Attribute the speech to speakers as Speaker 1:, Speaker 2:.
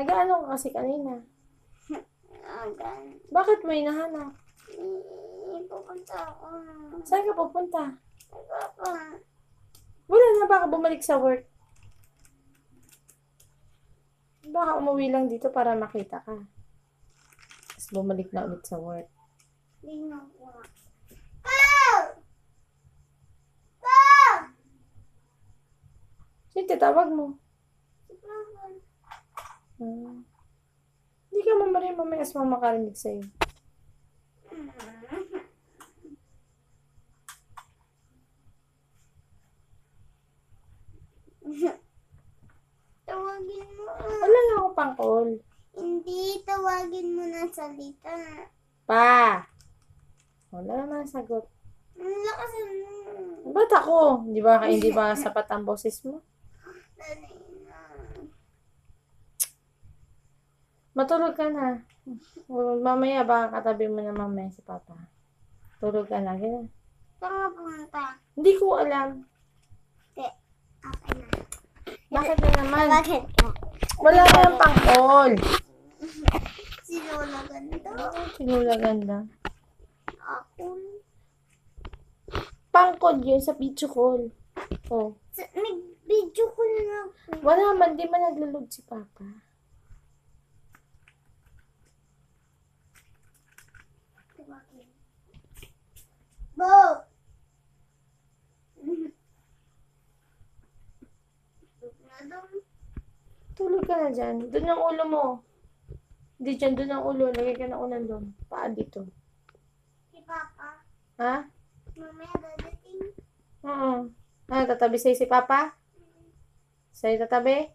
Speaker 1: Nag-ano ka kasi kanina?
Speaker 2: Agan.
Speaker 1: Bakit mo hinahanap?
Speaker 2: Pupunta ako.
Speaker 1: Saan ka pupunta?
Speaker 2: Papa.
Speaker 1: Wala na, baka bumalik sa work. Baka umuwi lang dito para makita ka. Tapos bumalik na ulit sa work.
Speaker 2: Hindi na ako. Pa!
Speaker 1: Sino tatawag mo?
Speaker 2: Si Papa.
Speaker 1: Hindi ka mamarin, mamaya mas makarinig sa'yo.
Speaker 2: Tawagin mo.
Speaker 1: Wala na ako pang call.
Speaker 2: Hindi, tawagin mo ng salita.
Speaker 1: Pa! Wala naman sagot.
Speaker 2: Ang lakas mo.
Speaker 1: Ba't ako? Hindi ba sapat ang boses mo?
Speaker 2: Dali na.
Speaker 1: Matulog ka na. Mamaya baka katabi mo na mamaya si Papa. Tulog ka na. Ganyan.
Speaker 2: Saan nga pumunta?
Speaker 1: Hindi ko alam.
Speaker 2: Hindi. Okay na.
Speaker 1: Bakit na naman?
Speaker 2: Bakit ka?
Speaker 1: Wala na yung pang call.
Speaker 2: Si Lola ganda.
Speaker 1: Sinula ganda.
Speaker 2: Ako.
Speaker 1: Pang call yun sa video call. Oh.
Speaker 2: Nag-video ko na ako.
Speaker 1: Wala man, di man naglalog si Papa.
Speaker 2: Tawagin. Bo!
Speaker 1: Tulog ka na dyan. Doon ang ulo mo. Hindi dyan, doon ang ulo. Lagay ka na unan doon. Paa dito.
Speaker 2: Si Papa.
Speaker 1: Ha?
Speaker 2: Mamaya dadating.
Speaker 1: Oo. Tatabi sa'yo si Papa? Sa'yo tatabi?